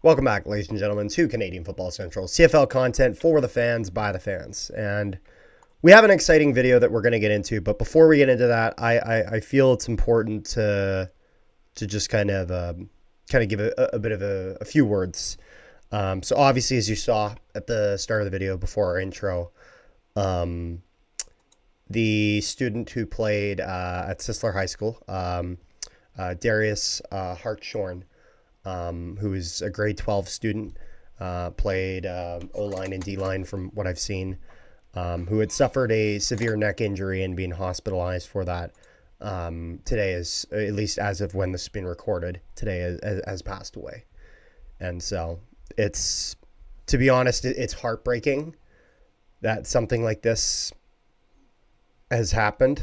Welcome back, ladies and gentlemen, to Canadian Football Central. CFL content for the fans, by the fans. And we have an exciting video that we're going to get into. But before we get into that, I feel it's important to just kind of give a bit of a few words. So obviously, as you saw at the start of the video before our intro, the student who played at Sisler High School, Darius Hartshorn, who is a grade 12 student, played O-line and D-line from what I've seen, who had suffered a severe neck injury and been hospitalized for that. Today is, at least as of when this has been recorded, today has passed away. And so it's, to be honest, it's heartbreaking that something like this has happened.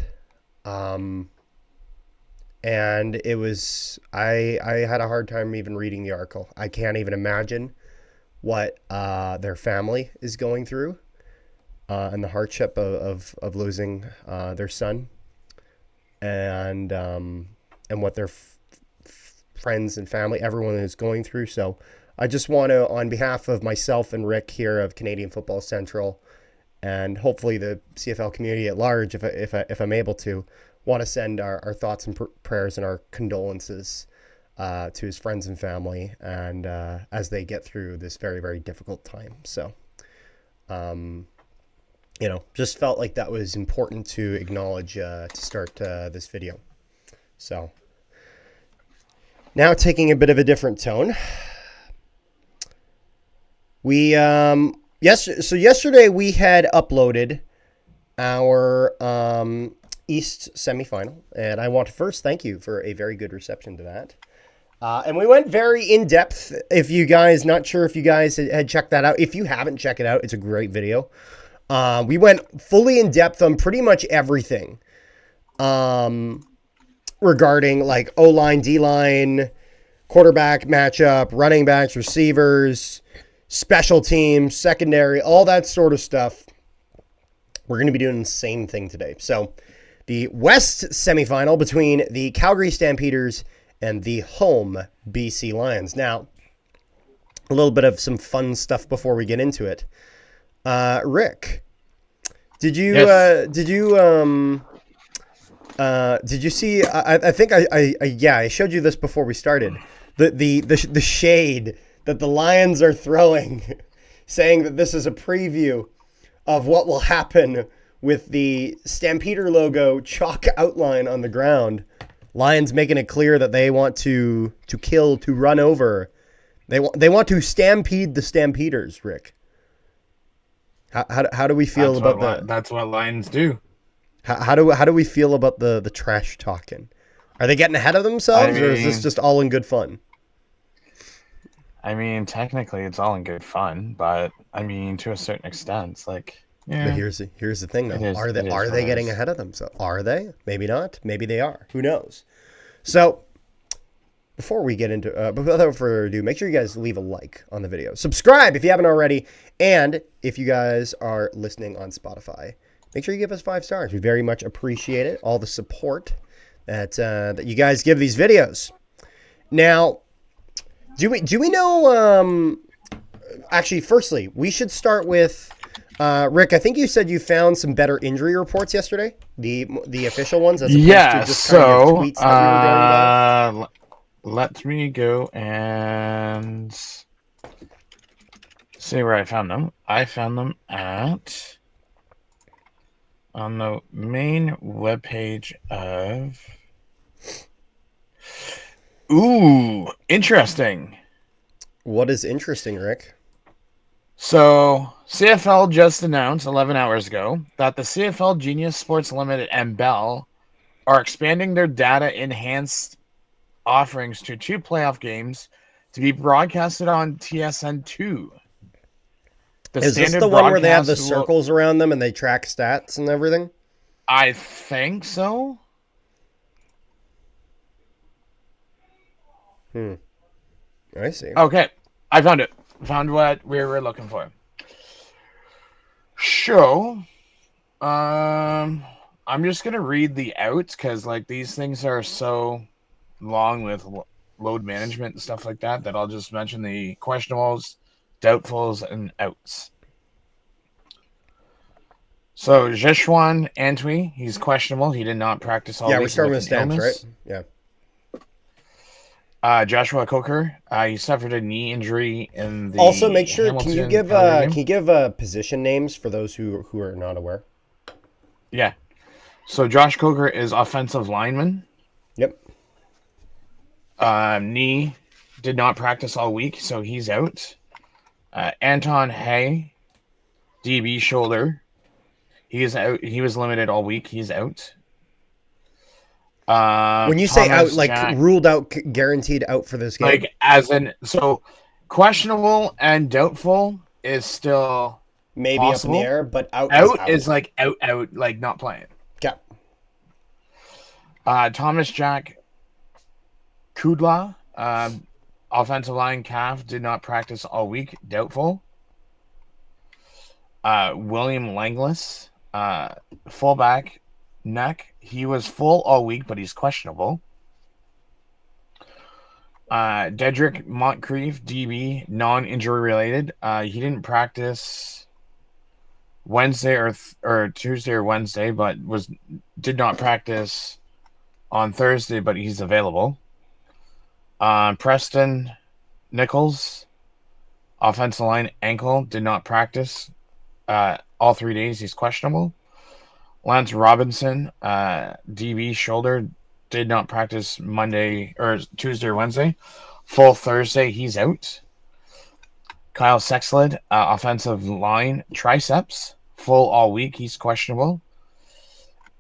And it was, I had a hard time even reading the article. I can't even imagine what their family is going through and the hardship of losing their son and what their friends and family, everyone is going through. So I just want to, on behalf of myself and Rick here of Canadian Football Central, and hopefully the CFL community at large, if I'm able to, want to send our thoughts and prayers and our condolences to his friends and family, and as they get through this very, very difficult time. So, just felt like that was important to acknowledge to start this video. So, now taking a bit of a different tone. Yesterday we had uploaded our East semifinal, and I want to first thank you for a very good reception to that. And we went very in depth. If you guys, not sure if you guys had checked that out. If you haven't checked it out, it's a great video. We went fully in depth on pretty much everything regarding like O-line, D-line, quarterback matchup, running backs, receivers, special teams, secondary, all that sort of stuff. We're going to be doing the same thing today. So the West semifinal between the Calgary Stampeders and the home BC Lions. Now, a little bit of some fun stuff before we get into it. Rick, did you see? I think I showed you this before we started. The shade that the Lions are throwing, saying that this is a preview of what will happen with the Stampeder logo chalk outline on the ground. Lions making it clear that they want to kill, to run over. They want to stampede the Stampeders, Rick. How do we feel about that? That's what Lions do. How do we feel about the trash talking? Are they getting ahead of themselves, or is this just all in good fun? I mean, technically it's all in good fun, but I mean, to a certain extent, it's like, yeah. But here's the thing, though. Are they getting ahead of themselves? Are they? Maybe not. Maybe they are. Who knows? So, before we get into, without further ado, make sure you guys leave a like on the video. Subscribe if you haven't already. And if you guys are listening on Spotify, make sure you give us 5 stars. We very much appreciate it. All the support that you guys give these videos. Now, do we know, actually, firstly, we should start with, Rick, I think you said you found some better injury reports yesterday, the official ones, as opposed to just kind of tweets that you were getting about. Let me go and see where I found them. I found them on the main webpage of... Ooh, interesting. What is interesting, Rick? So, CFL just announced 11 hours ago that the CFL Genius Sports Limited and Bell are expanding their data-enhanced offerings to 2 playoff games to be broadcasted on TSN2. Is this the one where they have the circles around them and they track stats and everything? I think so. I see. Okay, I found it. Found what we were looking for. So, I'm just gonna read the outs because like these things are so long with load management and stuff like that, that I'll just mention the questionables, doubtfuls, and outs. So Jeshwan Antwi, he's questionable. He did not practice all Yeah, we're week starting with with an Stamps, right? illness. Yeah. Joshua Coker, he suffered a knee injury in Also, make the sure. Hamilton Calgary game. Can you give position names for those who are not aware? Yeah. So Josh Coker is offensive lineman. Yep. Knee did not practice all week, so he's out. Anton Hay, DB shoulder. He is out. He was limited all week. He's out. When you say out, Thomas like Jack, ruled out, guaranteed out for this game. like as in, so questionable and doubtful is still Maybe possible. up in the air, but out Is like out, like not playing. Yeah. Thomas Jack Kudla, offensive line calf, did not practice all week. Doubtful. William Langlis, fullback, neck. He was full all week, but he's questionable. Dedrick Moncrief, DB, non-injury related. He didn't practice Wednesday or Tuesday or Wednesday, but did not practice on Thursday, but he's available. Preston Nichols, offensive line ankle, did not practice all 3 days. He's questionable. Lance Robinson, DB shoulder, did not practice Monday or Tuesday or Wednesday. Full Thursday, he's out. Kyle Sexlid, offensive line triceps, full all week. He's questionable.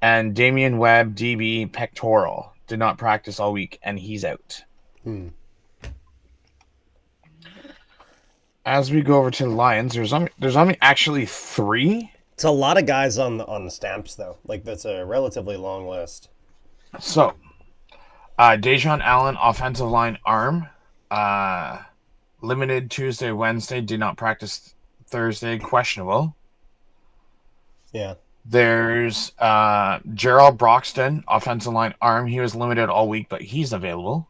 And Damian Webb, DB pectoral, did not practice all week, and he's out. As we go over to the Lions, there's only actually 3. It's a lot of guys on the Stamps though. Like that's a relatively long list. So, Dejon Allen, offensive line arm, limited Tuesday, Wednesday, did not practice Thursday, questionable. Yeah. There's Gerald Broxton, offensive line arm. He was limited all week, but he's available.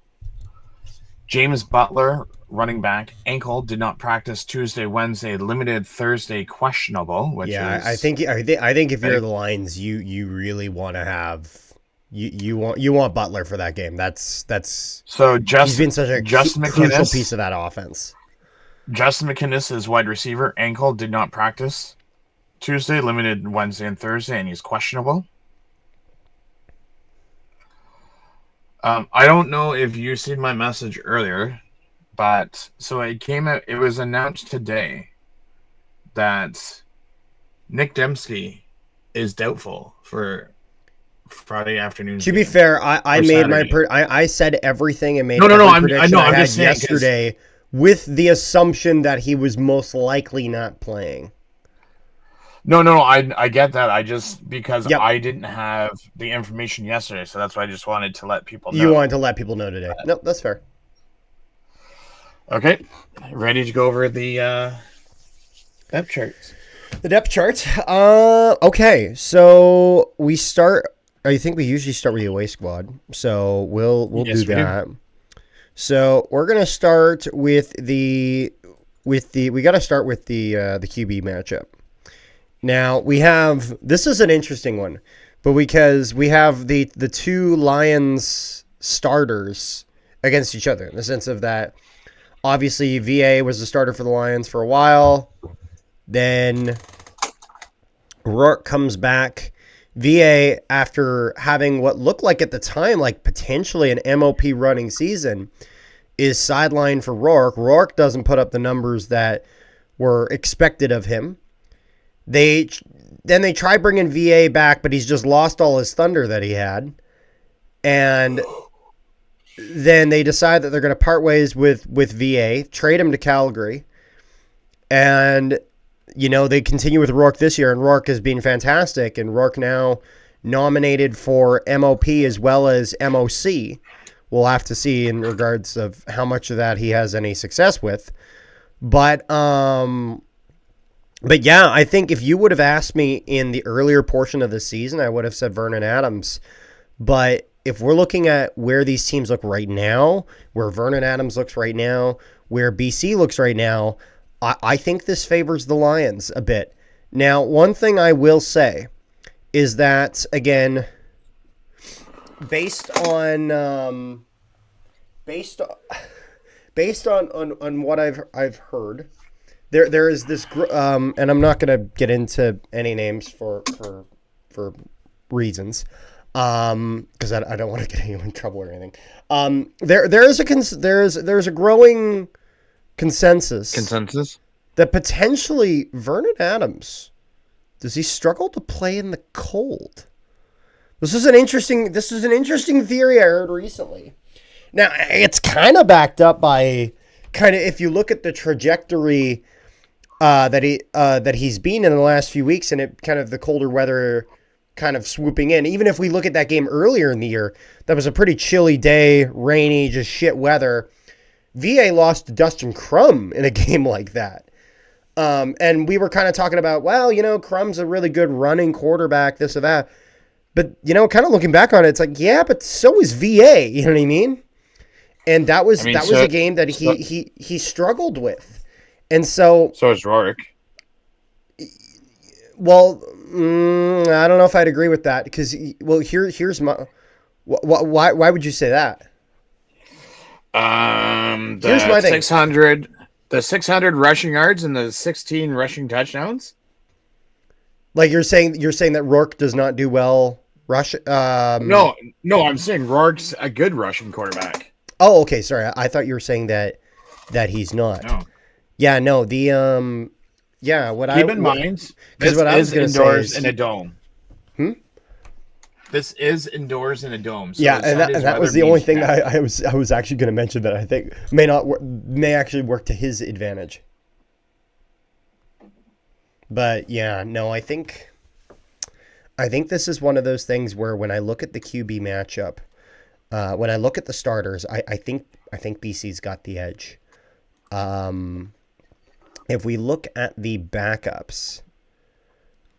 James Butler, running back, ankle, did not practice Tuesday, Wednesday, limited Thursday, questionable. Which is, I think if you're the Lions, you really want to have you want Butler for that game. That's so. He's been such a crucial piece of that offense. Justin McInnes is wide receiver, ankle, did not practice Tuesday, limited Wednesday and Thursday, and he's questionable. I don't know if you seen my message earlier, but so it came out. It was announced today that Nick Dembski is doubtful for Friday afternoon. To be fair, I made Saturday. I said everything and made No. prediction I I'm had just saying, yesterday with the assumption that he was most likely not playing. No, I get that. I just because Yep. I didn't have the information yesterday, so that's why I just wanted to let people know. You wanted to let people know today. Nope, that's fair. Okay, ready to go over the depth charts. The depth chart. Okay, so we start. I think we usually start with the away squad, so we'll Yes, do we that. So we're gonna start with the we got to start with the QB matchup. Now this is an interesting one, but because we have the two Lions starters against each other in the sense of that, obviously VA was the starter for the Lions for a while, then Rourke comes back. VA, after having what looked like at the time like potentially an MOP running season, is sidelined for Rourke. Rourke doesn't put up the numbers that were expected of him. They try bringing VA back, but he's just lost all his thunder that he had. And then they decide that they're going to part ways with VA, trade him to Calgary. And, they continue with Rourke this year, and Rourke has been fantastic. And Rourke now nominated for MOP as well as MOC. We'll have to see in regards of how much of that he has any success with. But yeah, I think if you would have asked me in the earlier portion of the season, I would have said Vernon Adams. But if we're looking at where these teams look right now, where Vernon Adams looks right now, where BC looks right now, I think this favors the Lions a bit. Now, one thing I will say is that, again, based on what I've heard, there is this and I'm not going to get into any names for reasons, because I don't want to get anyone in trouble or anything. There's a growing consensus that potentially Vernon Adams, does he struggle to play in the cold? This is an interesting theory I heard recently. Now, it's kind of backed up by if you look at the trajectory that he's been in the last few weeks, and it kind of the colder weather kind of swooping in. Even if we look at that game earlier in the year, that was a pretty chilly day, rainy, just shit weather. VA lost to Dustin Crum in a game like that. And we were kind of talking about, well, Crum's a really good running quarterback, this or that. But, kind of looking back on it, it's like, yeah, but so is VA, you know what I mean? And that was a game that he struggled with. And so is Rourke. Well, I don't know if I'd agree with that, because, here's my... Why would you say that? Here's my thing. 600 rushing yards and the 16 rushing touchdowns. Like you're saying that Rourke does not do well rush. No, I'm saying Rourke's a good rushing quarterback. Oh, okay. Sorry, I thought you were saying that he's not. No. Yeah, no. The yeah. Keep in mind, this is indoors in a dome. This is indoors in a dome. So yeah, and that was the only thing I was actually going to mention that I think may actually work to his advantage. But yeah, no, I think this is one of those things where when I look at the QB matchup, when I look at the starters, I think BC's got the edge. If we look at the backups,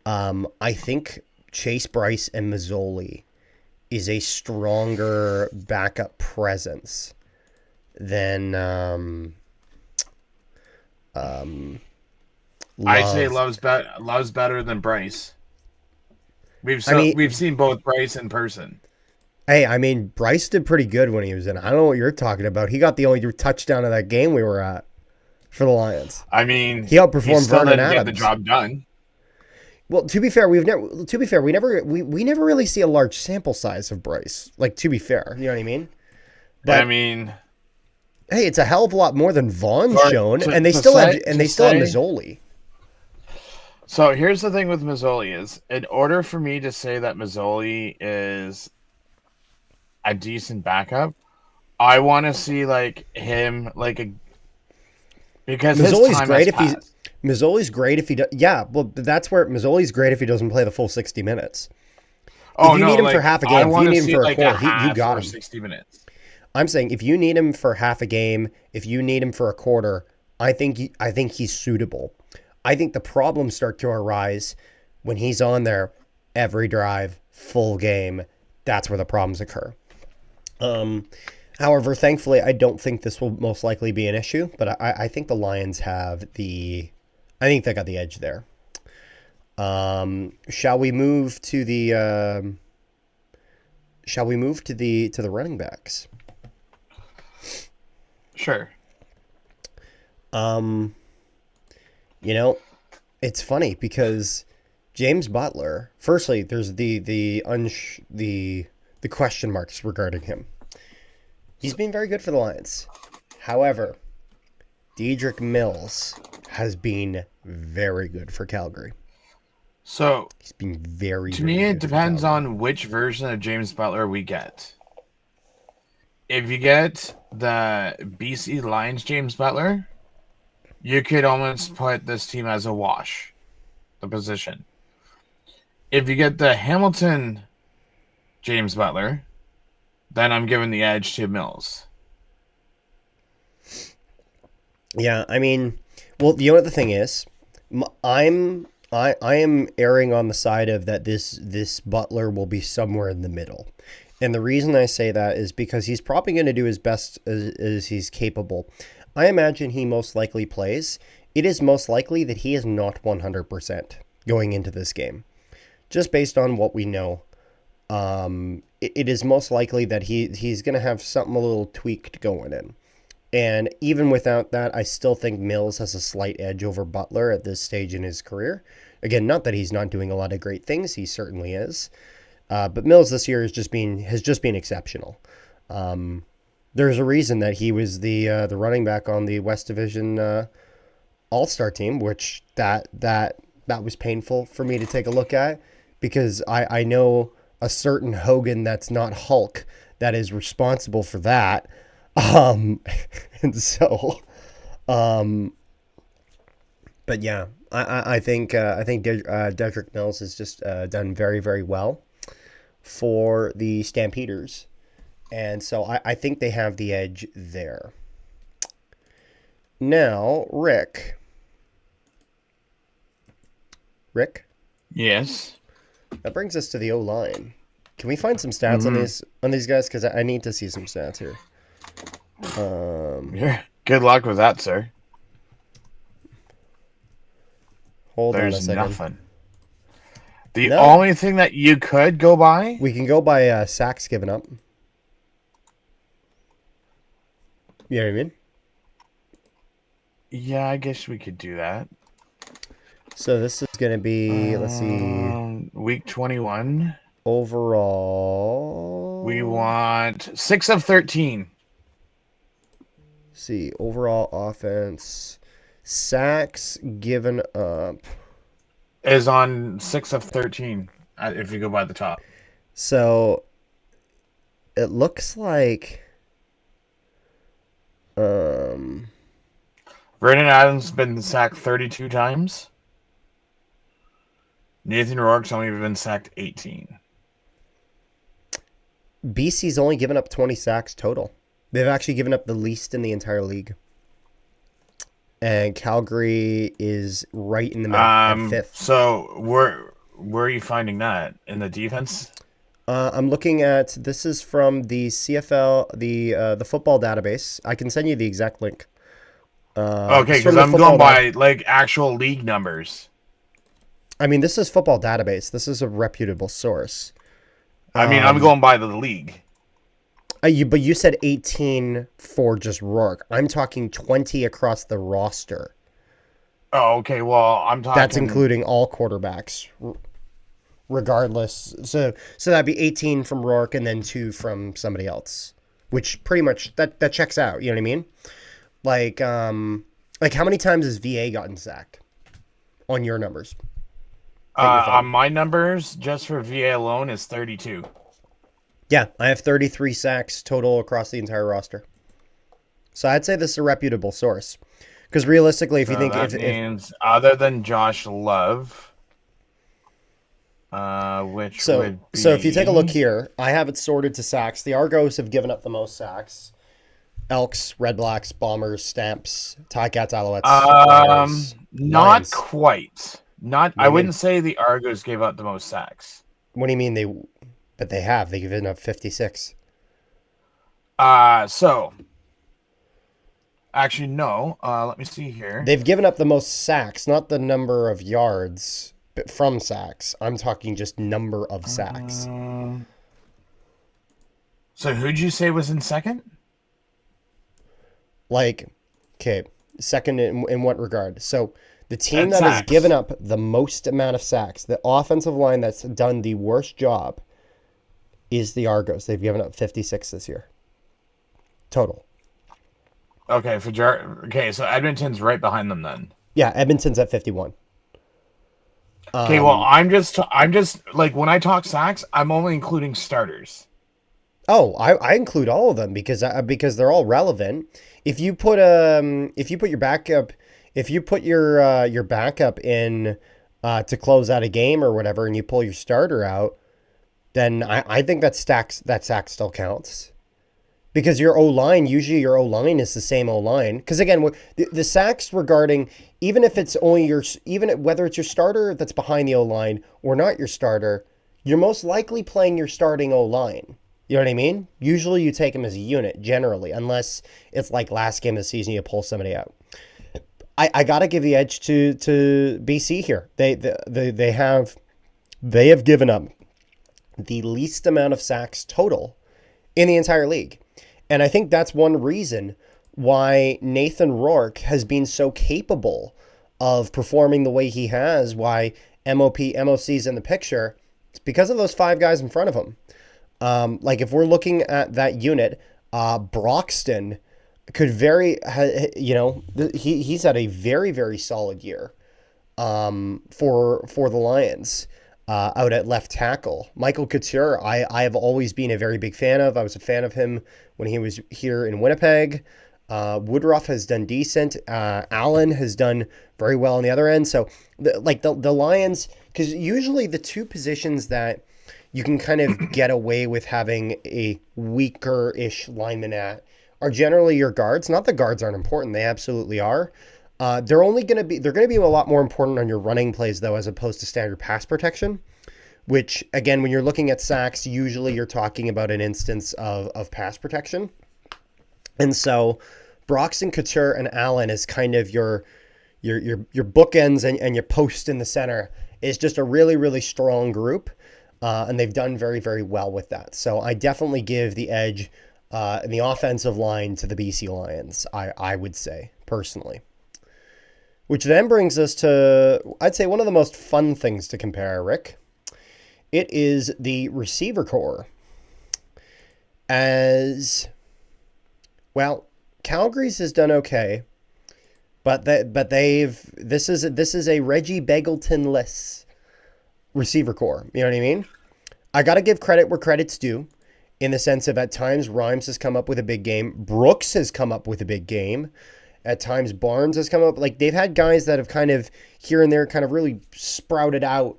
I think Chase Bryce and Mazzoli is a stronger backup presence than I say Love's better than Bryce. We've seen both Bryce in person. Hey, I mean, Bryce did pretty good when he was in. I don't know what you're talking about. He got the only touchdown of that game we were at for the Lions. I mean, he outperformed Vernon Adams. Get the job done. Well, to be fair, we never really see a large sample size of Bryce. Like, to be fair, you know what I mean? But I mean, hey, it's a hell of a lot more than Vaughn's shown, and they still have Mazzoli. So here's the thing with Mazzoli is, in order for me to say that Mazzoli is a decent backup, I want to see him because Mazzoli's great if he's. Mazzoli's great if he does. Yeah, well, that's where Mazzoli's great if he doesn't play the full 60 minutes. If you need him for half a game, if you need him for a quarter, you got him. 60 minutes. I'm saying if you need him for half a game, if you need him for a quarter, I think he's suitable. I think the problems start to arise when he's on there every drive, full game. That's where the problems occur. However, thankfully, I don't think this will most likely be an issue, but I think the Lions have I think they got the edge there. Shall we move to the running backs? Sure. It's funny because James Butler, firstly, there's the question marks regarding him. He's been very good for the Lions. However, Dedrick Mills has been very good for Calgary. So he's been very to me, it depends on which version of James Butler we get. If you get the BC Lions James Butler, you could almost put this team as a wash, the position. If you get the Hamilton James Butler, then I'm giving the edge to Mills. Yeah, I mean, well, the thing is, I am erring on the side of that this Butler will be somewhere in the middle. And the reason I say that is because he's probably going to do his best as he's capable. I imagine he most likely plays. It is most likely that he is not 100% going into this game. Just based on what we know, it is most likely that he's going to have something a little tweaked going in. And even without that, I still think Mills has a slight edge over Butler at this stage in his career. Again, not that he's not doing a lot of great things, he certainly is. But Mills this year has just been exceptional. There's a reason that he was the running back on the West Division All-Star team, which that was painful for me to take a look at, because I know a certain Hogan that's not Hulk that is responsible for that. And so, but yeah, I think Dedrick Mills has just done very, very well for the Stampeders, and so I think they have the edge there. Now, Rick. Yes. That brings us to the O-line. Can we find some stats on these guys? Because I need to see some stats here. Yeah. Good luck with that, sir. Hold on a There's second. nothing. The only thing that you could go by... We can go by sacks given up. You know what I mean? Yeah, I guess we could do that. So this is going to be, let's see. Week 21. Overall. We want 6 of 13. Let's see. Overall offense. Sacks given up. Is on 6 of 13, if you go by the top. So it looks like Vernon Adams has been sacked 32 times. Nathan Rourke's only been sacked 18. BC's only given up 20 sacks total. They've actually given up the least in the entire league. And Calgary is right in the middle at fifth. So where are you finding that? In the defense? I'm looking at, this is from the CFL, the football database. I can send you the exact link. Okay, because I'm going by like actual league numbers. I mean, this is football database. This is a reputable source. I mean, I'm going by the league. But you said 18 for just Rourke. I'm talking 20 across the roster. Oh, okay. Well, I'm talking... That's including all quarterbacks, regardless. So that'd be 18 from Rourke and then 2 from somebody else, which pretty much that checks out. You know what I mean? Like how many times has VA gotten sacked on your numbers? On my numbers, just for VA alone, is 32. Yeah, I have 33 sacks total across the entire roster. So I'd say this is a reputable source. Because realistically, if you think... That means other than Josh Love, which would be... So if you take a look here, I have it sorted to sacks. The Argos have given up the most sacks. Elks, Red Blacks, Bombers, Stamps, Ticats, Alouettes. Not Lions. quite. I wouldn't say the Argos gave up the most sacks. What do you mean But they have. They've given up 56. Actually, no. Let me see here. They've given up the most sacks, not the number of yards but from sacks. I'm talking just number of sacks. So who'd you say was in second? Like, okay, second in what regard? So the team that has given up the most amount of sacks, the offensive line that's done the worst job, is the Argos. They've given up 56 this year. Total. Okay, so Edmonton's right behind them then. Yeah, Edmonton's at 51. Okay, well, I'm just like, when I talk sacks, I'm only including starters. Oh, I include all of them because they're all relevant. If you put your backup in to close out a game or whatever, and you pull your starter out, then I think that sack still counts. Because your O-line is the same O-line. Because again, the sacks regarding, even whether it's your starter that's behind the O-line or not your starter, you're most likely playing your starting O-line. You know what I mean? Usually you take them as a unit, generally, unless it's like last game of the season, you pull somebody out. I got to give the edge to BC here. They have given up the least amount of sacks total in the entire league. And I think that's one reason why Nathan Rourke has been so capable of performing the way he has, why MOC's in the picture. It's because of those five guys in front of him. Like if we're looking at that unit, Broxton could he's had a very, very solid year for the Lions. Out at left tackle. Michael Couture, I have always been a very big fan of. I was a fan of him when he was here in Winnipeg. Woodruff has done decent. Allen has done very well on the other end. So, the Lions, because usually the two positions that you can kind of get away with having a weaker-ish lineman at are generally your guards. Not that guards aren't important. They absolutely are. They're going to be a lot more important on your running plays, though, as opposed to standard pass protection, which, again, when you're looking at sacks, usually you're talking about an instance of pass protection. And so Broxton, Couture, and Allen is kind of your bookends and your post in the center is just a really, really strong group. And they've done very, very well with that. So I definitely give the edge in the offensive line to the BC Lions, I would say, personally. Which then brings us to, I'd say, one of the most fun things to compare, Rick. It is the receiver core. As, well, Calgary's has done okay, but this is a Reggie Begelton-less receiver core. You know what I mean? I got to give credit where credit's due, in the sense of at times Rhymes has come up with a big game. Brooks has come up with a big game. At times, Barnes has come up. Like, they've had guys that have kind of here and there kind of really sprouted out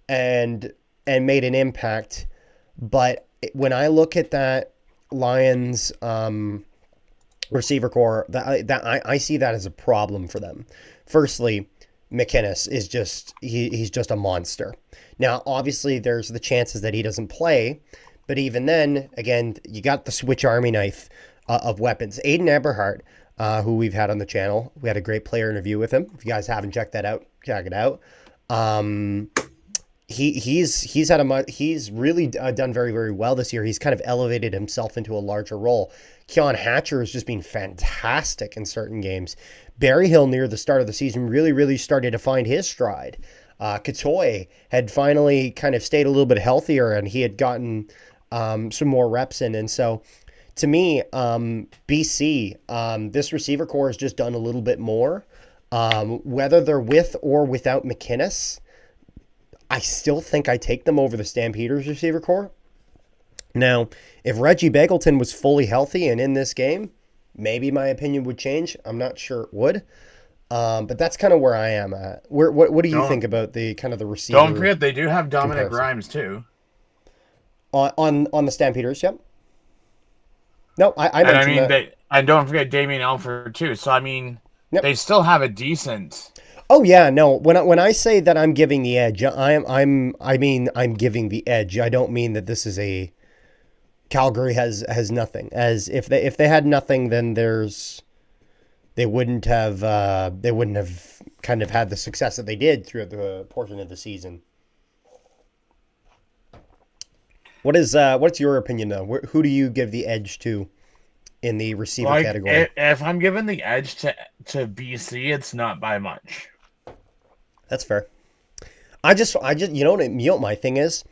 and made an impact. But when I look at that Lions receiver core, I see that as a problem for them. Firstly, McInnes is he's just a monster. Now, obviously, there's the chances that he doesn't play. But even then, again, you got the switch army knife of weapons. Aiden Eberhardt, who we've had on the channel. We had a great player interview with him. If you guys haven't checked that out, check it out. He's really done very, very well this year. He's kind of elevated himself into a larger role. Keon Hatcher has just been fantastic in certain games. Barry Hill near the start of the season really, really started to find his stride. Katoy had finally kind of stayed a little bit healthier, and he had gotten some more reps in. And so, to me, BC, this receiver core has just done a little bit more. Whether they're with or without McInnes, I still think I take them over the Stampeders receiver core. Now, if Reggie Begelton was fully healthy and in this game, maybe my opinion would change. I'm not sure it would. But that's kind of where I am at. What do you think about the kind of the receiver? Don't forget they do have Dominic Grimes too. On the Stampeders, yep. No, I mentioned that. And don't forget Damien Alford too. So I mean, they still have a decent. Oh yeah, no. When I say that I'm giving the edge, I'm giving the edge. I don't mean that this is a Calgary has nothing. As if they had nothing, then they wouldn't have kind of had the success that they did throughout the portion of the season. What's your opinion though? Who do you give the edge to in the receiver category? If I'm giving the edge to BC, it's not by much. That's fair. I just you know what my thing is?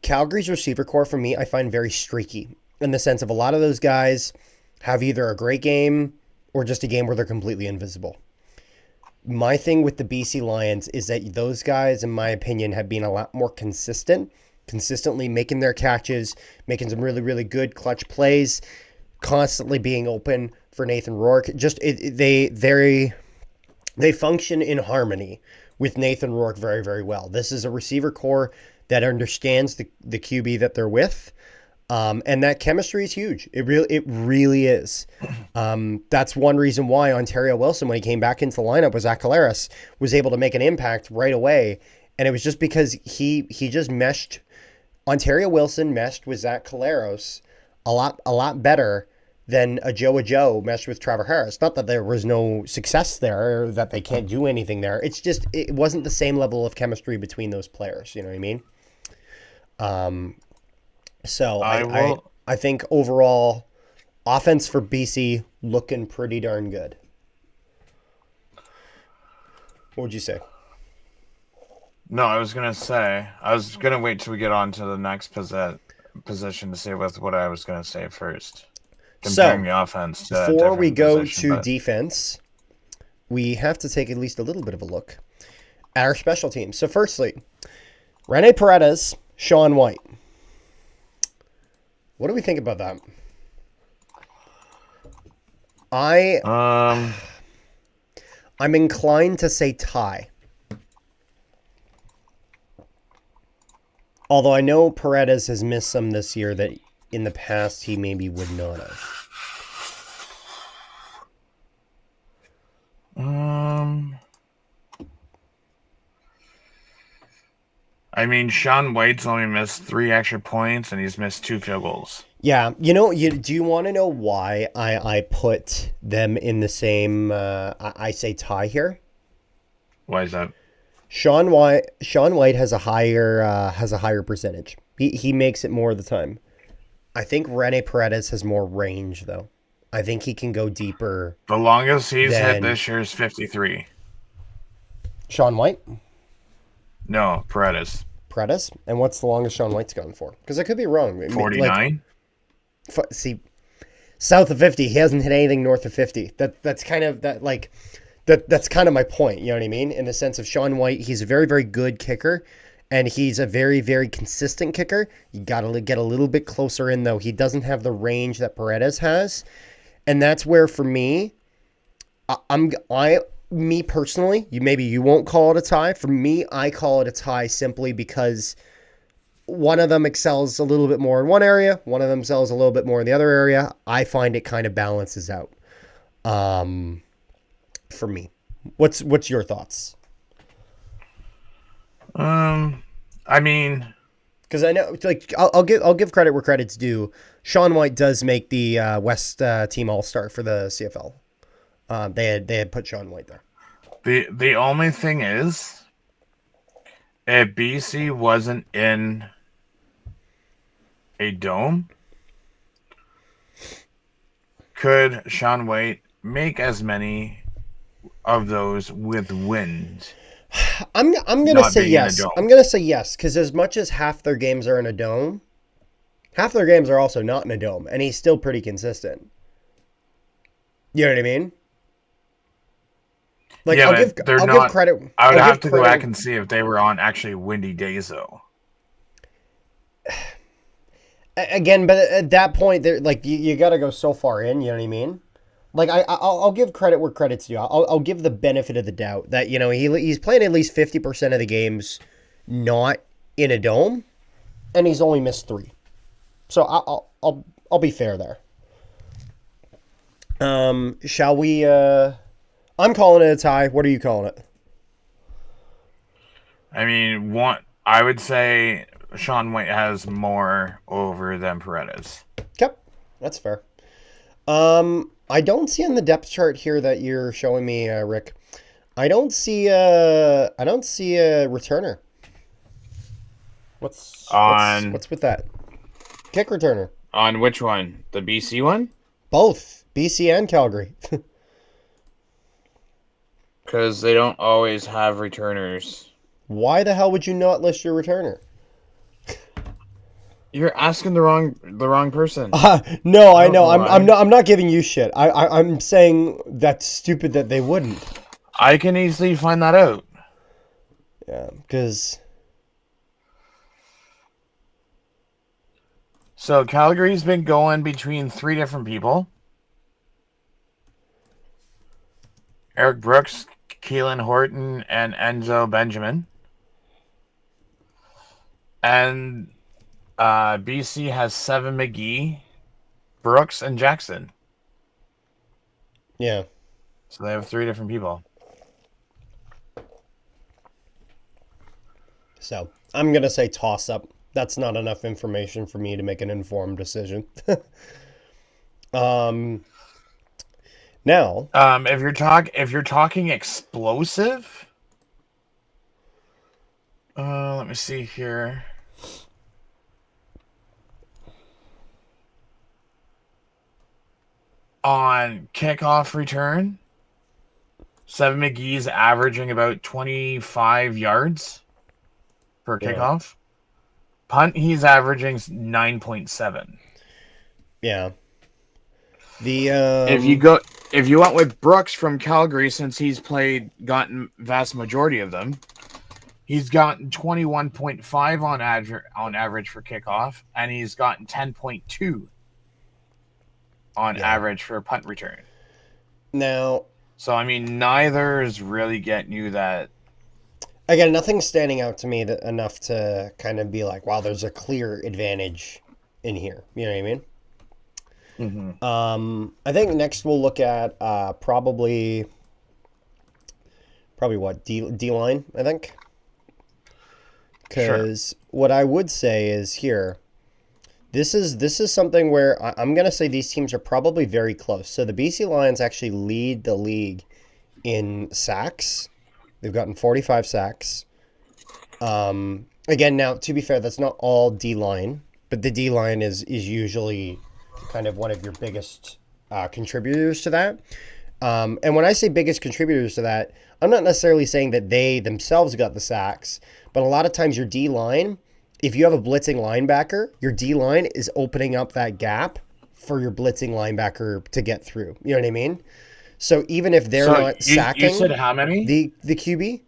Calgary's receiver core for me I find very streaky, in the sense of a lot of those guys have either a great game or just a game where they're completely invisible. My thing with the BC Lions is that those guys, in my opinion, have been a lot more consistently making their catches, making some really, really good clutch plays, constantly being open for Nathan Rourke. They function in harmony with Nathan Rourke very, very well. This is a receiver core that understands the QB that they're with. And that chemistry is huge. It really is. That's one reason why Ontario Wilson, when he came back into the lineup with Zach Collaros, was able to make an impact right away. And it was just because he just meshed Ontario Wilson meshed with Zach Caleros a lot better than a Joe meshed with Trevor Harris. Not that there was no success there or that they can't do anything there. It's just it wasn't the same level of chemistry between those players. You know what I mean? So I I I, will. I think overall offense for BC looking pretty darn good. What would you say? No, I was gonna say. I was gonna wait till we get on to the next position to say what I was gonna say first, comparing So the offense to a before we different go position. to But defense, we have to take at least a little bit of a look at our special teams. So firstly, Rene Paredes, Sean White. What do we think about that? I um, I'm inclined to say tie. Although I know Paredes has missed some this year that in the past he maybe would not have. um, I mean, Sean White's only missed 3 extra points, and he's missed 2 field goals. Yeah, do you want to know why I put them in the same? I say tie here. Why is that? Sean White has a higher percentage. He makes it more of the time. I think Rene Paredes has more range though. I think he can go deeper The longest he's hit than this year is 53. Sean White. No, Paredes. Paredes, and what's the longest Sean White's gone for? Because I could be wrong. Like, 49. see, south of 50, he hasn't hit anything north of 50. That's kind of that like that's kind of my point. You know what I mean? In the sense of Sean White, he's a very very good kicker, and he's a very very consistent kicker. You got to get a little bit closer in though. He doesn't have the range that Paredes has, and that's where for me, me personally, maybe you won't call it a tie. For me, I call it a tie simply because one of them excels a little bit more in one area, one of them excels a little bit more in the other area. I find it kind of balances out. For me, what's your thoughts? I mean, Because I know, like, I'll give credit where credit's due. Sean White does make the West Team All Star for the CFL. They had put Sean White there. the only thing is, if BC wasn't in a dome, could Sean White make as many of those with wind? I'm gonna Not say being in a yes. dome. I'm gonna say yes because as much as half their games are in a dome, half their games are also not in a dome, and he's still pretty consistent. You know what I mean? Like Yeah, I'll but give they're I'll give not. credit. I would I'll have give to go back credit. and see if they were on actually windy days, though. Again, but at that point, they're like you got to go so far in. You know what I mean? Like I'll give credit where credit's due. I'll give the benefit of the doubt that he's playing at least 50% of the games not in a dome, and he's only missed 3. So I'll be fair there. Shall we? I'm calling it a tie. What are you calling it? I mean, I would say Sean White has more over than Paredes. Yep, that's fair. I don't see on the depth chart here that you're showing me, Rick. I don't see a returner. What's what's On what's with that? Kick returner. on which one? The BC one? Both BC and Calgary. Because they don't always have returners. Why the hell would you not list your returner? You're asking the wrong person. No, I don't know. know I'm why. not giving you shit. I'm saying that's stupid that they wouldn't. I can easily find that out. Yeah, because So Calgary's been going between 3 different people: Eric Brooks, Keelan Horton, and Enzo Benjamin. And BC has Seven McGee, Brooks, and Jackson. yeah. So they have 3 different people. So I'm gonna say toss up. That's not enough information for me to make an informed decision. um, Now, If you're talking explosive, let me see here. On kickoff return, Seven McGee's averaging about 25 yards per yeah, kickoff. Punt, he's averaging 9.7. yeah. The If you go, if you went with Brooks from Calgary, since he's gotten vast majority of them, he's gotten 21.5 on average for kickoff, and he's gotten 10.2 on yeah. average for punt return. Now, So I mean, neither is really getting you that. again, nothing's standing out to me enough to kind of be like, wow, there's a clear advantage in here. You know what I mean? Mm-hmm. I think next we'll look at probably what D line. I think Sure. because what I would say is here. This is something where I'm gonna say these teams are probably very close. So the BC Lions actually lead the league in sacks. They've gotten 45 sacks. Again, now to be fair, that's not all D line, but the D line is usually kind of one of your biggest contributors to that. And when I say biggest contributors to that, I'm not necessarily saying that they themselves got the sacks, but a lot of times your D line, if you have a blitzing linebacker, your D line is opening up that gap for your blitzing linebacker to get through. You know what I mean? So even if they're So not you said sacking how many? the QB,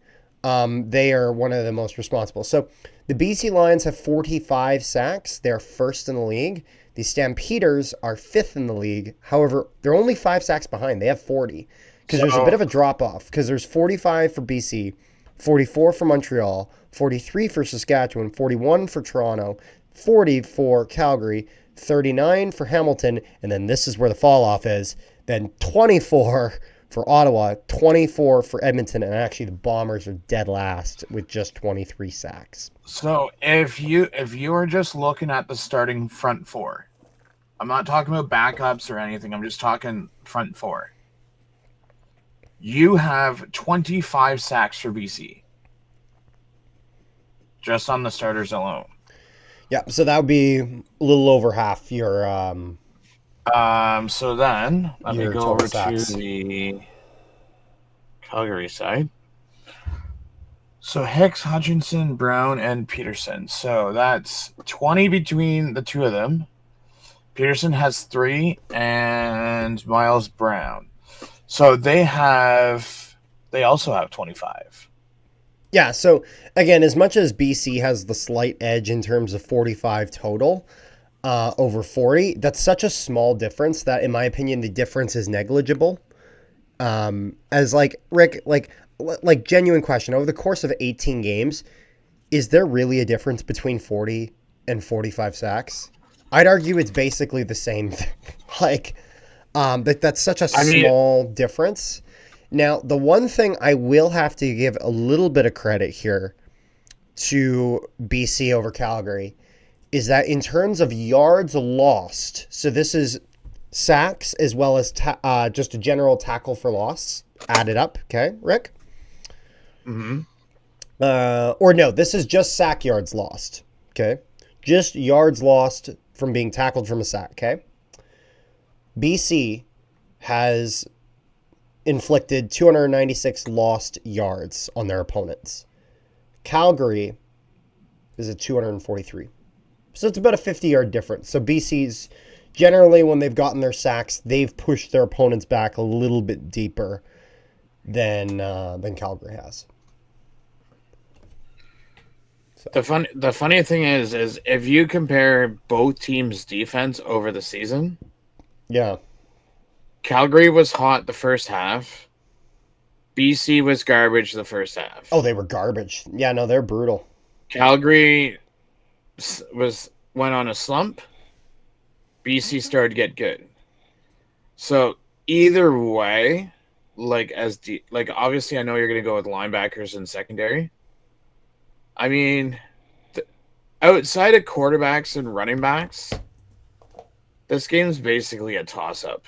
they are one of the most responsible. So the BC Lions have 45 sacks. They're first in the league. The Stampeders are fifth in the league. However, they're only 5 sacks behind. They have 40 because there's a bit So of a drop off because there's 45 for BC, 44 for Montreal, 43 for Saskatchewan, 41 for Toronto, 40 for Calgary, 39 for Hamilton, and then this is where the fall off is. Then 24 for Ottawa, 24 for Edmonton, and actually the Bombers are dead last with just 23 sacks. so if you are just looking at the starting front four, I'm not talking about backups or anything. I'm just talking front four. You have 25 sacks for BC just on the starters alone. Yeah, so that would be a little over half So then let me your go total over to sacks. the Calgary side. So Hicks, Hutchinson, Brown, and Peterson. So that's 20 between the two of them. Peterson has 3, and Miles Brown. So they also have 25. Yeah, so again, as much as BC has the slight edge in terms of 45 total over 40, that's such a small difference that, in my opinion, the difference is negligible. As like Rick, like genuine question over the course of 18 games, is there really a difference between 40 and 45 sacks? I'd argue it's basically the same thing. like, that's such a I mean, small difference. Now, the one thing I will have to give a little bit of credit here to BC over Calgary is that in terms of yards lost, so this is sacks as well as just a general tackle for loss added up. Okay, Rick? mm-hmm. Or no, this is just sack yards lost. Okay, just yards lost from being tackled from a sack. Okay, BC has inflicted 296 lost yards on their opponents. Calgary is at 243. So it's about a 50-yard difference. So BC's generally, when they've gotten their sacks, they've pushed their opponents back a little bit deeper than Calgary has. So The funny thing is if you compare both teams' defense over the season, yeah. Calgary was hot the first half. BC was garbage the first Oh, half. they were garbage. Yeah, no, they're brutal. Calgary went on a slump. BC started to get good. So either way, like obviously I know you're going to go with linebackers and secondary. I mean, outside of quarterbacks and running backs, this game's basically a toss-up,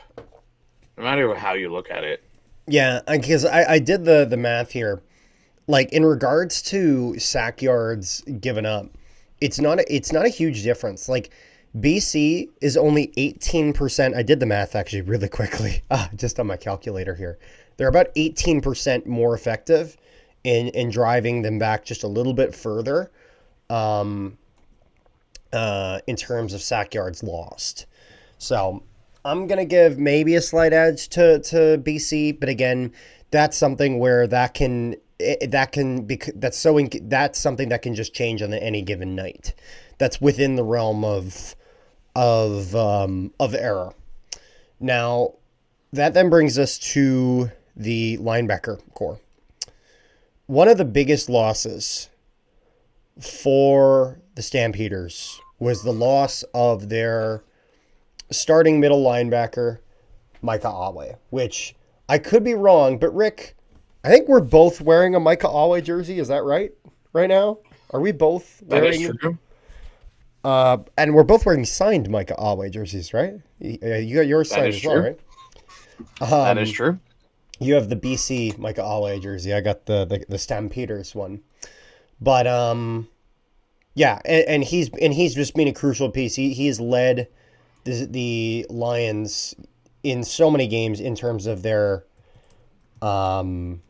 no matter how you look at it. Yeah, because I did the math here. Like in regards to sack yards given up, it's not a huge difference. Like BC is only 18%. I did the math actually really quickly, just on my calculator here. They're about 18% more effective in driving them back just a little bit further in terms of sack yards lost. So I'm gonna give maybe a slight edge to BC, but again, that's something where that's something that can just change on any given night. That's within the realm of error. Now, that then brings us to the linebacker core. One of the biggest losses for the Stampeders was the loss of their starting middle linebacker, Micah Awe, which I could be wrong, but Rick, I think we're both wearing a Micah Awe jersey. Is that right? Right now? Are we both That is wearing? true. And we're both wearing signed Micah Awe jerseys, right? You got yours That signed is as well, true. right? That is true. You have the BC Micah Awe jersey. I got the Stampeders one. But yeah, and he's just been a crucial piece. He has led the Lions in so many games in terms of their number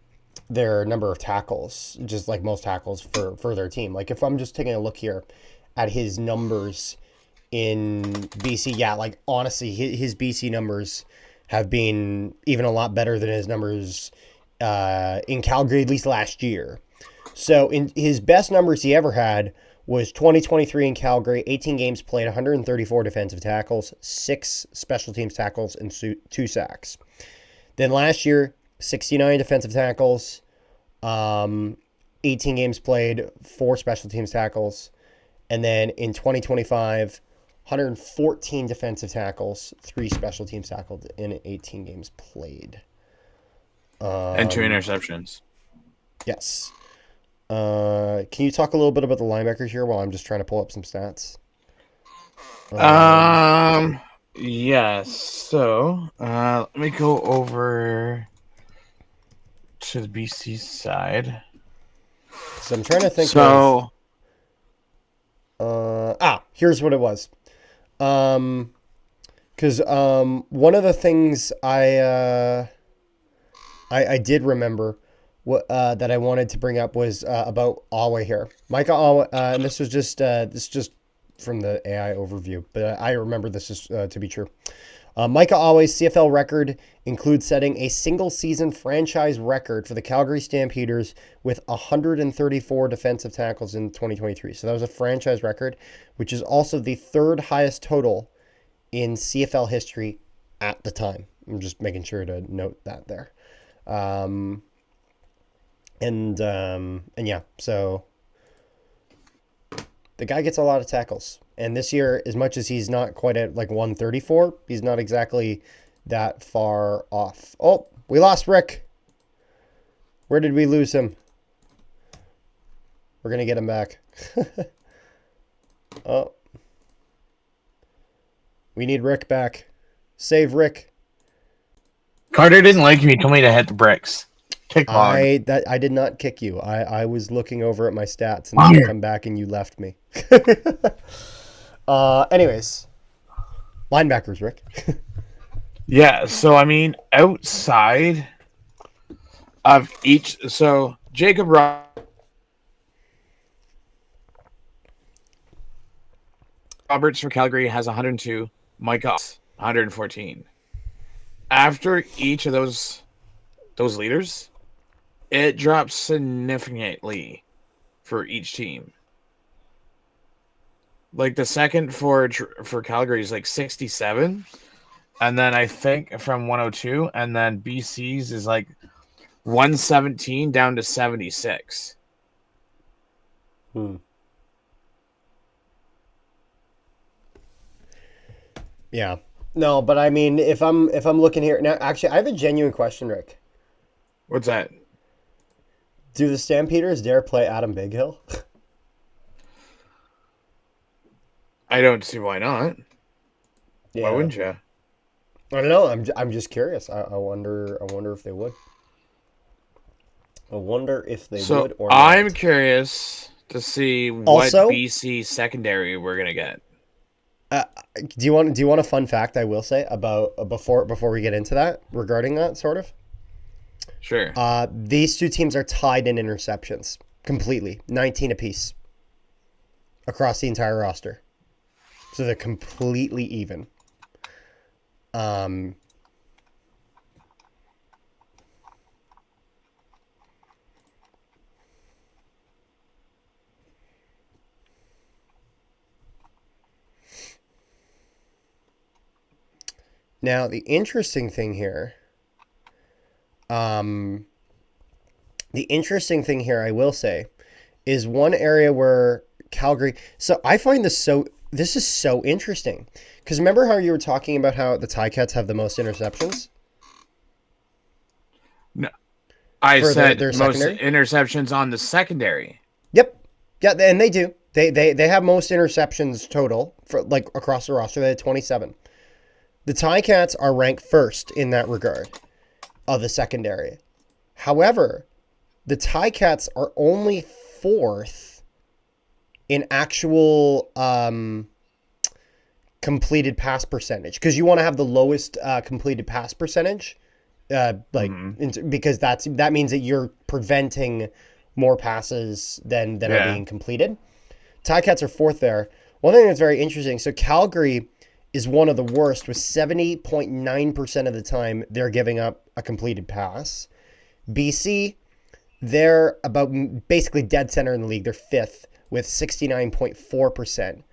of tackles, just like most tackles for their team. Like if I'm just taking a look here at his numbers in BC, yeah, like honestly, his BC numbers have been even a lot better than his numbers in Calgary, at least last year. So in his best numbers he ever had was 2023 in Calgary, 18 games played, 134 defensive tackles, 6 special teams tackles, and 2 sacks. Then last year, 69 defensive tackles, 18 games played, 4 special teams tackles. And then in 2025, 114 defensive tackles, 3 special teams tackles in 18 games played. And 2 interceptions. Yes. Can you talk a little bit about the linebackers here while I'm just trying to pull up some stats? Yes. So, let me go over to the BC side. So I'm trying to think So, here's what it was. Because one of the things I did remember that I wanted to bring up was about Awe here. Micah Awe, and this is just from the AI overview, but I remember this is to be true. Micah Awe's CFL record includes setting a single-season franchise record for the Calgary Stampeders with 134 defensive tackles in 2023. So that was a franchise record, which is also the 3rd highest total in CFL history at the time. I'm just making sure to note that there. And yeah, so the guy gets a lot of tackles. And this year, as much as he's not quite at like 134, he's not exactly that far off. Oh, we lost Rick. Where did we lose him? We're going to get him back. Oh. We need Rick back. Save Rick. Carter didn't like me. He told me to hit the bricks. Kick log. I did not kick you. I was looking over at my stats and then you come back and you left me. Anyways, linebackers, Rick. Yeah, so I mean, outside of each, so Jacob Roberts for Calgary has 102, Micah 114. After each of those leaders, it drops significantly for each team. Like the second for Calgary is like 67, and then I think from 102, and then BC's is like 117 down to 76. Yeah. No, but I mean, if I'm looking here now, actually, I have a genuine question, Rick. What's that? Do the Stampeders dare play Adam Bighill? I don't see why not. Why Yeah, wouldn't you? I don't know. I'm just curious. I wonder if they would. I wonder if they So would or I'm not. curious to see what Also, BC secondary we're gonna get. uh, do you want a fun fact I will say about before we get into that regarding that sort of? Sure. These two teams are tied in interceptions completely, 19 apiece across the entire roster. So they're completely even. Um, Now the interesting thing here, um, I will say, is one area where Calgary. So I find this is so interesting because remember how you were talking about how the Ticats have the most interceptions No, I for said their most secondary? interceptions on the secondary. Yep. Yeah, and they do. They have most interceptions total for like across the roster. They had 27. The Ticats are ranked first in that regard of the secondary. However, the Ticats are only fourth in actual completed pass percentage because you want to have the lowest completed pass percentage, Hmm. because that means that you're preventing more passes than are Yeah. being completed. Ticats are fourth there. One thing that's very interesting. So Calgary is one of the worst with 70.9% of the time they're giving up a completed pass. BC, they're about basically dead center in the league. They're fifth with 69.4%.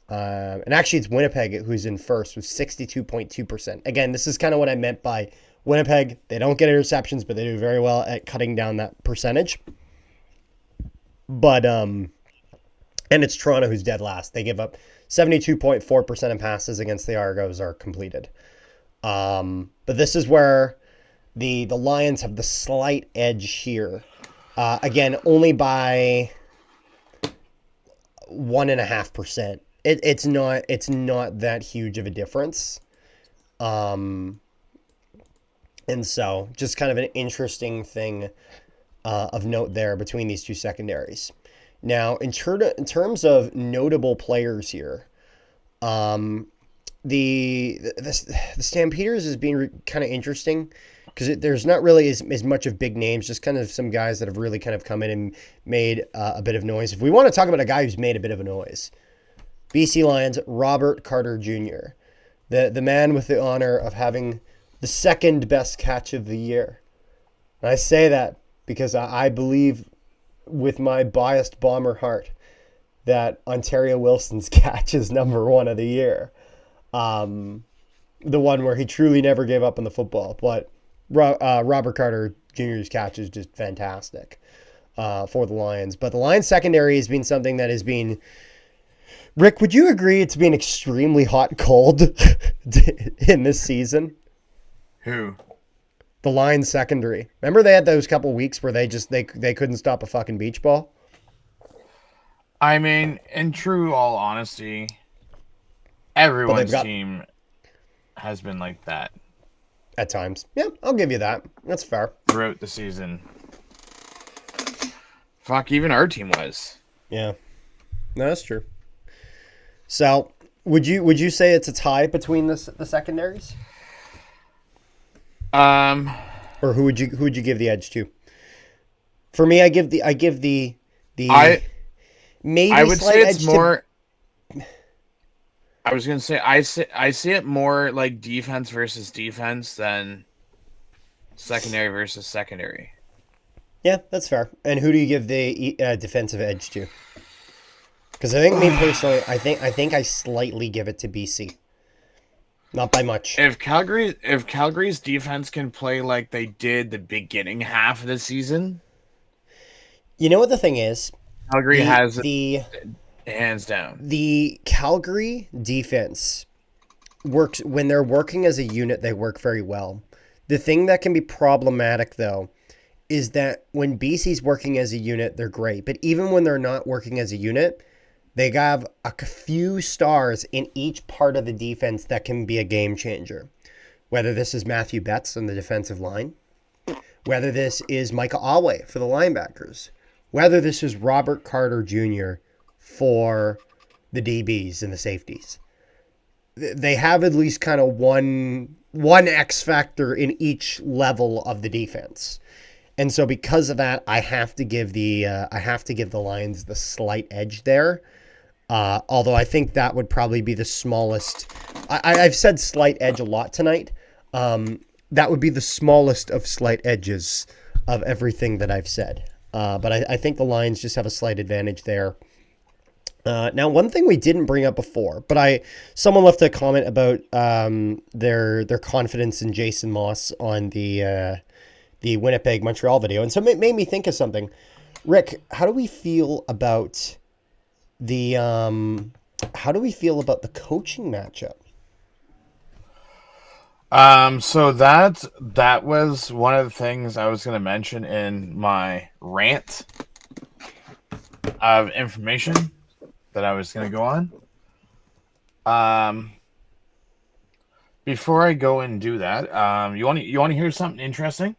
And actually, it's Winnipeg who's in first with 62.2%. Again, this is kind of what I meant by Winnipeg. They don't get interceptions, but they do very well at cutting down that percentage. But and it's Toronto who's dead last. They give up 72.4% of passes against the Argos are completed. But this is where the Lions have the slight edge here. Again, only by 1.5%. It's not that huge of a difference. Um, and so just kind of an interesting thing of note there between these two secondaries. Now, in terms of notable players here, um, the Stampeders is being kind of interesting because there's not really as much of big names, just kind of some guys that have really kind of come in and made a bit of noise. If we want to talk about a guy who's made a bit of a noise, BC Lions Robert Carter Jr., the man with the honor of having the second best catch of the year. And I say that because I believe with my biased Bomber heart that Ontario Wilson's catch is number one of the year. Um, the one where he truly never gave up on the football. But Robert Carter Jr.'s catch is just fantastic for the Lions. But the Lions secondary has been something that has been. Rick, would you agree it's been extremely hot and cold in this season? Who? The Lions secondary. Remember they had those couple weeks where they couldn't stop a fucking beach ball? I mean, in true all honesty, But they've everyone's got team has been like that at times. Yeah, I'll give you that. That's fair. throughout the season. Fuck, even our team was. Yeah. No, that's true. So, would you say it's a tie between the secondaries, Um, or who would you give the edge to? For me, I give the I maybe would slight say it's edge to. more. I was gonna say I see it more like defense versus defense than secondary versus secondary. Yeah, that's fair. And who do you give the defensive edge to? Because I think me personally, I think I slightly give it to BC, not by much. If Calgary's defense can play like they did the beginning half of the season, You know what the thing is? Calgary The has it the hands down. the Calgary defense works when they're working as a unit. They work very well. The thing that can be problematic though is that when BC's working as a unit, they're great. But even when they're not working as a unit, They have a few stars in each part of the defense that can be a game changer. Whether this is Matthew Betts on the defensive line, whether this is Micah Alway for the linebackers, whether this is Robert Carter Jr. for the DBs and the safeties. They have at least kind of one X factor in each level of the defense. And so because of that, I have to give the Lions the slight edge there. Although I think that would probably be the smallest. I've said slight edge a lot tonight. That would be the smallest of slight edges of everything that I've said. But I think the Lions just have a slight advantage there. Now, one thing we didn't bring up before, but someone left a comment about their confidence in Jason Moss on the Winnipeg Montreal video, and so it made me think of something. Rick, how do we feel about the coaching matchup? So that was one of the things I was going to mention in my rant of information that I was going to go on. Before I go and do that, you want to hear something interesting?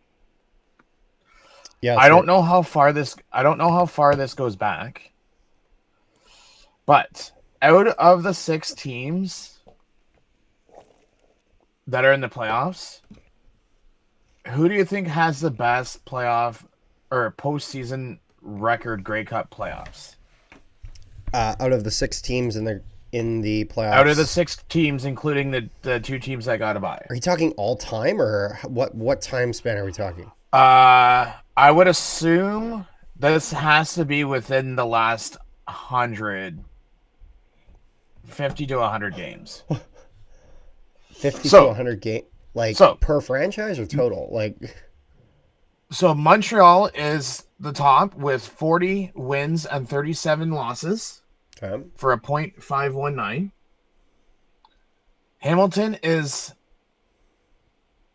Yeah, I don't know how far this goes back, but out of the 6 teams that are in the playoffs, who do you think has the best playoff or postseason record Grey Cup playoffs? Out of the 6 teams in the playoffs. Out of the 6 teams, including the 2 teams that got a bye. Are you talking all time, or what time span are we talking? I would assume this has to be within the last 50 to 100 games. 50 to 100 game, per franchise or total? So Montreal is the top with 40 wins and 37 losses for a .519. Hamilton is,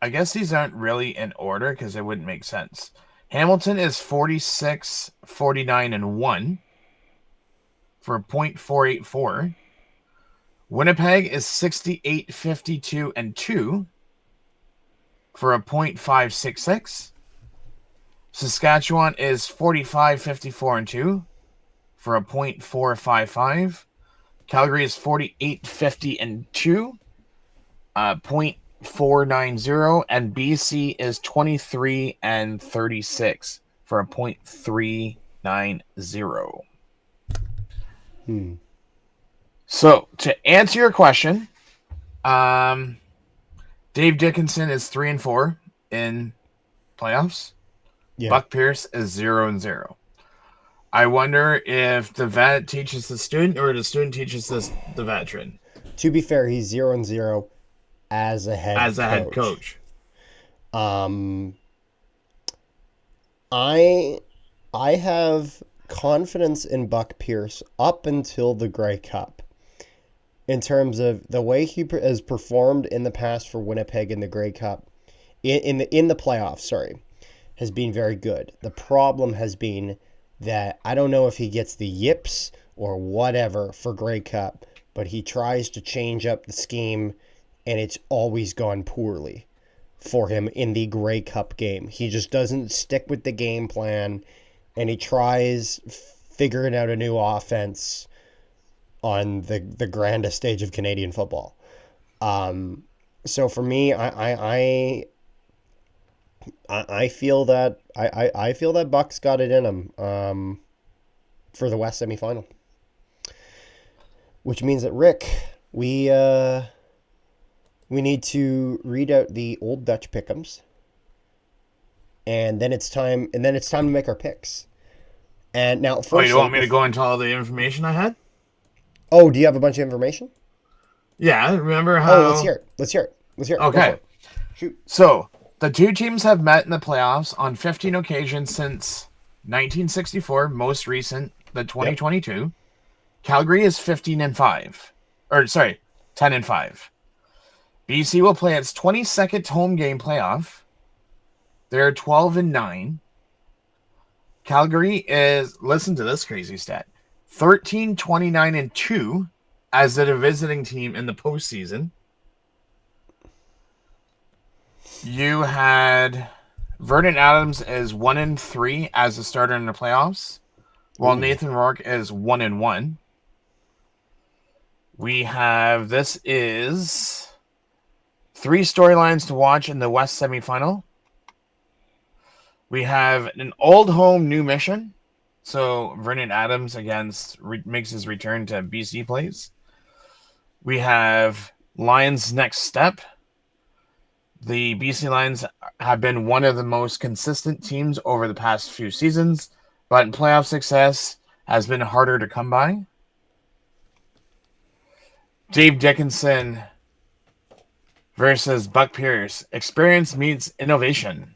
I guess these aren't really in order because it wouldn't make sense. Hamilton is 46, 49, and 1 for a .484. Winnipeg is 68, 52, and 2 for a .566. Saskatchewan is 45, 54, and 2 for a .455. Calgary is 48, 50, and 2, .490, and BC is 23 and 36 for a .390. So to answer your question, Dave Dickinson is 3-4 in playoffs. Yeah. Buck Pierce is 0-0. I wonder if the vet teaches the student or the student teaches the veteran. To be fair, he's 0-0 as a head coach. I have confidence in Buck Pierce up until the Grey Cup. In terms of the way he has performed in the past for Winnipeg in the Grey Cup, in the playoffs, has been very good. The problem has been that I don't know if he gets the yips or whatever for Grey Cup, but he tries to change up the scheme, and it's always gone poorly for him in the Grey Cup game. He just doesn't stick with the game plan, and he tries figuring out a new offense on the grandest stage of Canadian football. So for me, I feel that I feel that Buck's got it in him for the West semifinal, which means that Rick, we need to read out the old Dutch pick'ems, and then it's time to make our picks. And now, first, you want me to go into all the information I had? Oh, do you have a bunch of information? Yeah, remember how... Oh, let's hear it. Okay. Shoot. So, the 2 teams have met in the playoffs on 15 occasions since 1964, most recent, the 2022. Yep. Calgary is 10-5. BC will play its 22nd home game playoff. They're 12-9. Calgary is, listen to this crazy stat, 13, 29, and 2 as a visiting team in the postseason. You had Vernon Adams is 1-3 as a starter in the playoffs, while Nathan Rourke is 1-1. We have this is 3 storylines to watch in the West semifinal. We have an old home, new mission. So Vernon Adams makes his return to BC plays. We have Lions next step. The BC Lions have been one of the most consistent teams over the past few seasons, but in playoff success has been harder to come by. Dave Dickinson versus Buck Pierce. Experience meets innovation.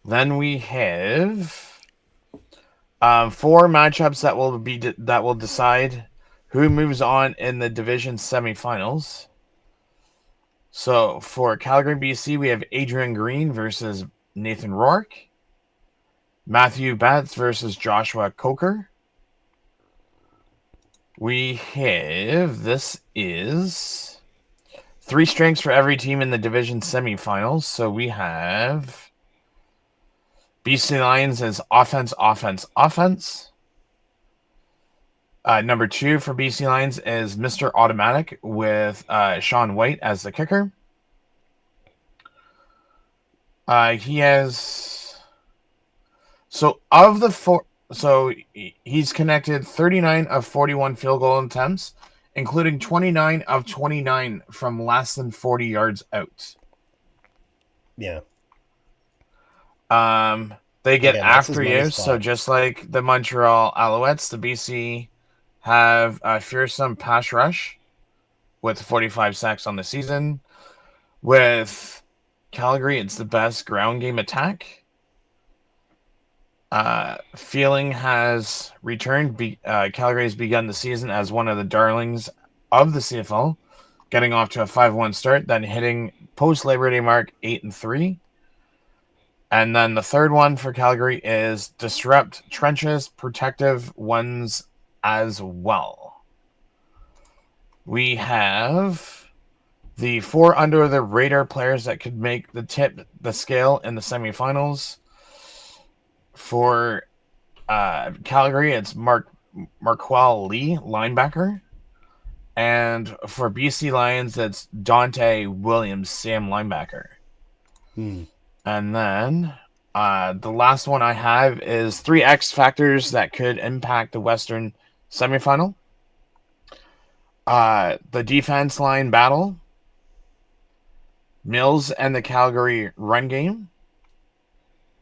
Then we have 4 matchups that will decide who moves on in the division semifinals. So for Calgary, BC, we have Adrian Green versus Nathan Rourke, Matthew Betts versus Joshua Coker. We have this is 3 strengths for every team in the division semifinals. So we have BC Lions as offense, offense, offense. Number 2 for BC Lions is Mr. Automatic with Sean White as the kicker. He has he's connected 39 of 41 field goal attempts, including 29 of 29 from less than 40 yards out. Yeah. They get Again, after you, so just like the Montreal Alouettes, the BC have a fearsome pass rush with 45 sacks on the season. With Calgary, it's the best ground game attack. Feeling has returned. Calgary has begun the season as one of the darlings of the CFL, getting off to a 5-1 start, then hitting post-Labor Day mark 8-3. And then the third one for Calgary is disrupt trenches, protective ones as well. We have the 4 under the radar players that could make the scale in the semifinals. For Calgary, it's Marquel Lee, linebacker. And for BC Lions, it's Dante Williams, Sam, linebacker. And then the last one I have is 3 X factors that could impact the Western semifinal. The defense line battle, Mills and the Calgary run game,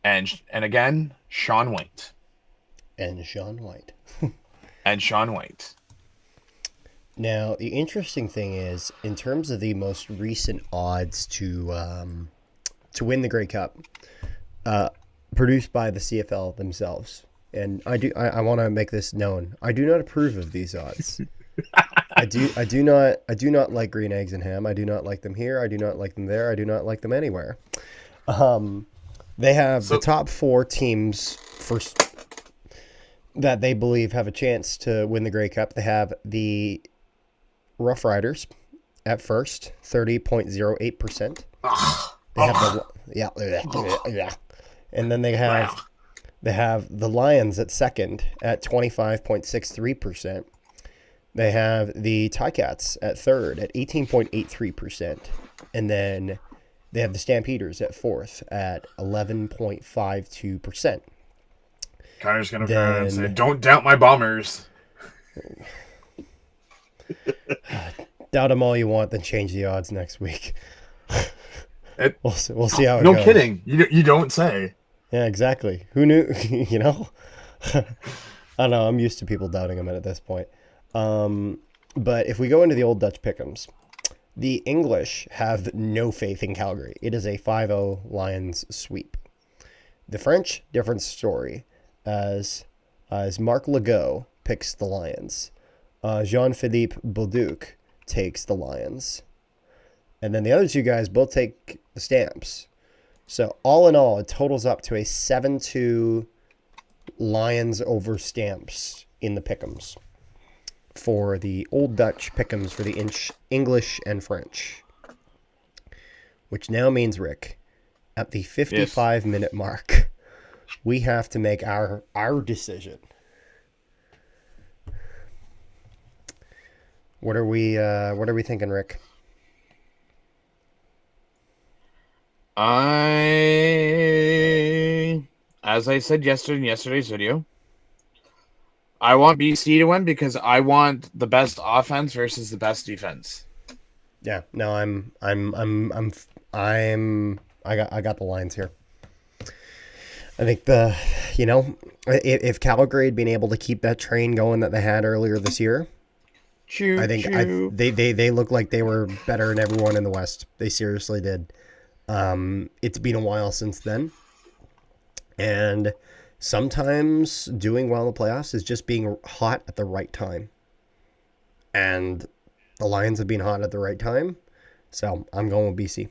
and again, Sean White. And Sean White. Now, the interesting thing is, in terms of the most recent odds to win the Grey Cup, produced by the CFL themselves, and I want to make this known. I do not approve of these odds. I do not like green eggs and ham. I do not like them here. I do not like them there. I do not like them anywhere. They have the top 4 teams that they believe have a chance to win the Grey Cup. They have the Rough Riders at first, 30.08%. They have and then they have the Lions at second at 25.63%. They have the Ticats at third at 18.83%. And then they have the Stampeders at fourth at 11.52%. Connor's going to come and say, don't doubt my Bombers. Doubt them all you want, then change the odds next week. We'll see how it goes. No kidding. You don't say. Yeah, exactly. Who knew? You know? I don't know. I'm used to people doubting them at this point. But if we go into the old Dutch pick'ems, the English have no faith in Calgary. It is a 5-0 Lions sweep. The French, different story, as Marc Legault picks the Lions. Jean-Philippe Bolduc takes the Lions. And then the other 2 guys both take the Stamps. So all in all, it totals up to a 7-2 Lions over Stamps in the pick'ems for the Old Dutch pick'ems for the English and French, which now means, Rick, at the 55-minute mark, we have to make our decision. What are we thinking, Rick? As I said yesterday in yesterday's video, I want BC to win because I want the best offense versus the best defense. Yeah, no, I got the Lions here. I think if Calgary had been able to keep that train going that they had earlier this year, I think they look like they were better than everyone in the West. They seriously did. It's been a while since then, and sometimes doing well in the playoffs is just being hot at the right time. And the Lions have been hot at the right time, so I'm going with BC.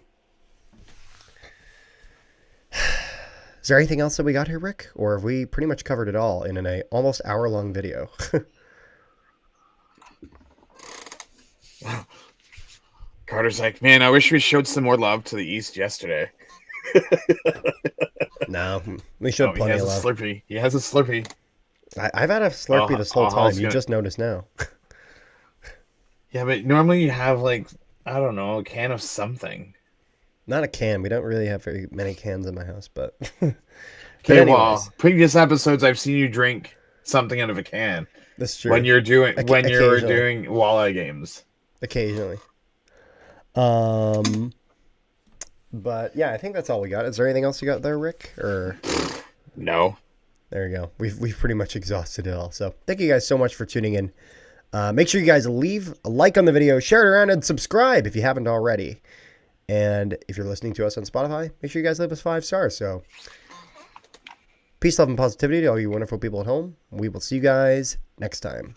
Is there anything else that we got here, Rick? Or have we pretty much covered it all in an almost hour-long video? Carter's like, man, I wish we showed some more love to the East yesterday. No, we showed plenty of love. He has a Slurpee. I've had a Slurpee this whole time. You just noticed now. Yeah, but normally you have, like, I don't know, a can of something. Not a can. We don't really have very many cans in my house, but... Okay, well, previous episodes I've seen you drink something out of a can. That's true. When you're doing walleye games. Occasionally. But yeah, I think that's all we got. Is there anything else you got there, Rick? Or no? There you go. We've pretty much exhausted it all. So thank you guys so much for tuning in. Make sure you guys leave a like on the video, share it around, and subscribe if you haven't already. And if you're listening to us on Spotify, make sure you guys leave us 5 stars. So peace, love, and positivity to all you wonderful people at home. We will see you guys next time.